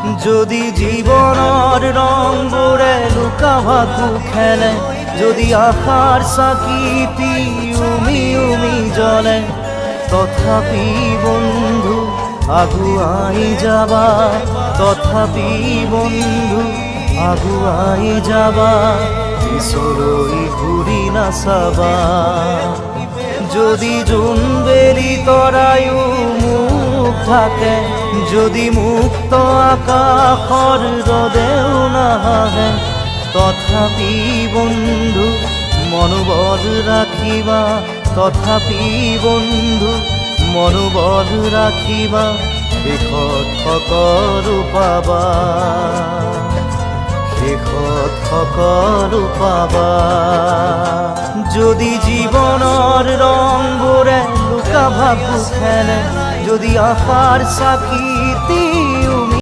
যদি জীবনৰ ৰংবোৰে লুকা ভাকু খেলে, যদি আশাৰ চাকিটি উমি উমি জ্বলে, তথাপি বন্ধু আগুৱাই যাবা, তথাপি বন্ধু আগুৱাই যাবা, পিছলৈ ঘূৰি নাচাবা। যদি জোনবেলি তৰায়ো মুখ থাকে, যদি মুক্ত আকাশৰ ৰদেও নাহে, তথাপি বন্ধু মনোবল ৰাখিবা, তথাপি বন্ধু মনোবল ৰাখিবা, শেষত সকলো পাবা, শেষত সকলো পাবা। যদি জীৱনৰ ৰংবোৰে লুকা ভাকু খেলে, যদি আশাৰ চাকি